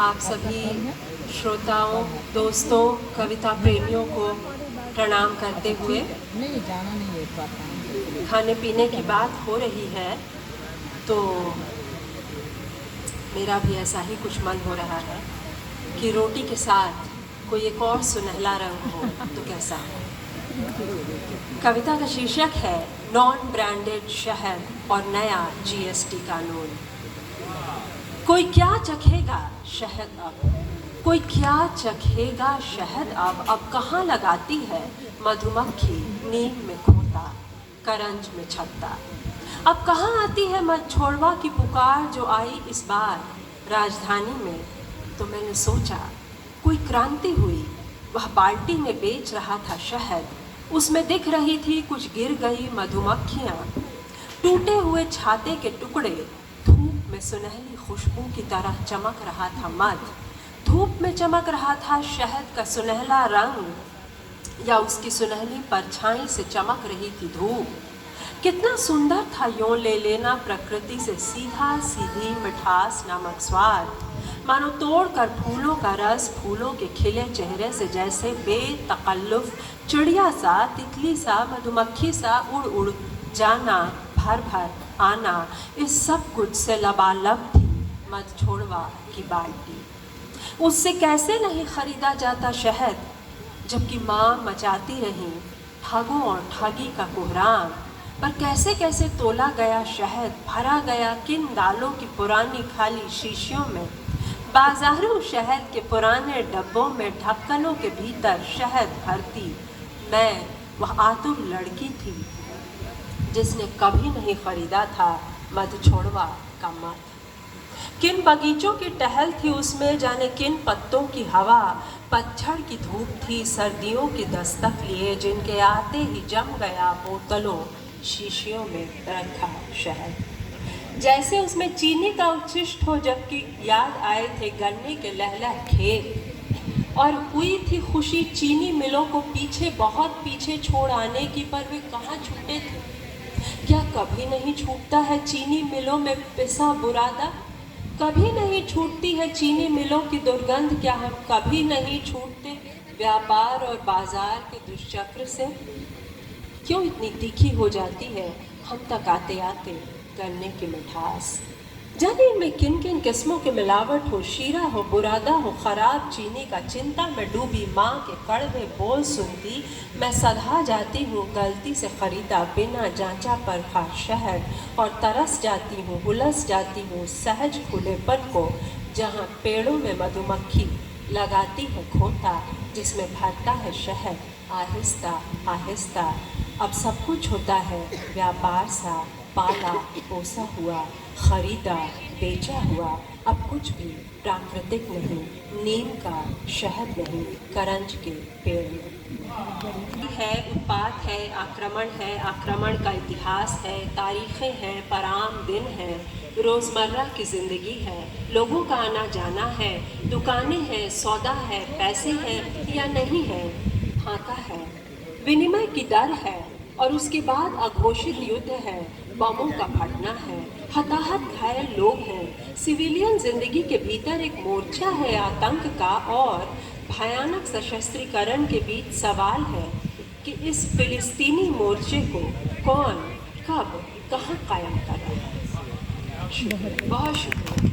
आप सभी श्रोताओं, दोस्तों, कविता प्रेमियों को प्रणाम करते हुए खाने पीने की बात हो रही है तो मेरा भी ऐसा ही कुछ मन हो रहा है कि रोटी के साथ कोई एक और सुनहला रंग हो तो कैसा हो। कविता का शीर्षक है नॉन ब्रांडेड शहद और नया जीएसटी कानून। कोई क्या चखेगा शहद अब, कोई क्या चखेगा शहद अब कहाँ लगाती है मधुमक्खी नीम में खोता, करंज में छत्ता। अब कहाँ आती है मत छोड़वा की पुकार जो आई इस बार राजधानी में। तो मैंने सोचा कोई क्रांति हुई, वह बाल्टी में बेच रहा था शहद, उसमें दिख रही थी कुछ गिर गई मधुमक्खियाँ, टूटे हुए छाते के टुकड़े, धूप में सुनहली खुशबू की तरह चमक रहा था मध, धूप में चमक रहा था शहद का सुनहला रंग, या उसकी सुनहली परछाई से चमक रही थी धूप। कितना सुंदर था यूं ले लेना प्रकृति से सीधा सीधी मिठास नामक स्वाद, मानो तोड़ कर फूलों का रस फूलों के खिले चेहरे से जैसे बेतकल्लुफ चिड़िया सा, तितली सा, मधुमक्खी सा उड़ उड़ जाना, भर भर आना, इस सब कुछ से लबालब थी मत छोड़वा की बाल्टी। उससे कैसे नहीं खरीदा जाता शहद, जबकि माँ मचाती रही ठगों और ठगी का कोहराम। पर कैसे कैसे तोला गया शहद, भरा गया किन दालों की पुरानी खाली शीशियों में, बाजारों शहद के पुराने डब्बों में ढक्कनों के भीतर शहद भरती मैं, वह आतुर लड़की थी जिसने कभी नहीं खरीदा था मध छोड़वा का मध। किन बगीचों की टहल थी उसमें, जाने किन पत्तों की हवा, पतझड़ की धूप थी सर्दियों की दस्तक लिए, जिनके आते ही जम गया बोतलों शीशियों में रखा शहद। जैसे उसमें चीनी का उच्छिष्ट हो, जबकि याद आए थे गन्ने के लहलह खेत, और हुई थी खुशी चीनी मिलों को पीछे बहुत पीछे छोड़ आने की, पर वे कहाँ छूटे थे। क्या कभी नहीं छूटता है चीनी मिलों में पिसा बुरादा, कभी नहीं छूटती है चीनी मिलों की दुर्गंध, क्या हम कभी नहीं छूटते व्यापार और बाजार के दुष्चक्र से। क्यों इतनी तीखी हो जाती है हम तक आते आते गन्ने की मिठास। जाने इनमें किन किन किस्मों के मिलावट हो, शीरा हो, बुरादा हो, खराब चीनी का। चिंता में डूबी माँ के कड़वे बोल सुनती मैं सधा जाती हूँ गलती से खरीदा बिना जांचा परखा शहद, और तरस जाती हूँ उलझ जाती हूँ सहज खुलेपन को, जहाँ पेड़ों में मधुमक्खी लगाती है खोता, जिसमें भरता है शहद आहिस्ता आहिस्ता। अब सब कुछ होता है व्यापार सा, पाला पोसा हुआ, खरीदा बेचा हुआ, अब कुछ भी प्राकृतिक नहीं, नीम का शहद नहीं, करंज के पेड़ में है। उत्पात है, आक्रमण का इतिहास है, तारीखें हैं, पराम दिन है, रोज़मर्रा की ज़िंदगी है, लोगों का आना जाना है, दुकानें हैं, सौदा है, पैसे हैं या नहीं है, फाका है, विनिमय की दर है, और उसके बाद अघोषित युद्ध है, बमों का फटना है, हताहत घायल लोग हैं, सिविलियन जिंदगी के भीतर एक मोर्चा है आतंक का, और भयानक सशस्त्रीकरण के बीच सवाल है कि इस फिलिस्तीनी मोर्चे को कौन कब कहाँ कायम कर रहा है। बहुत शुक्रिया।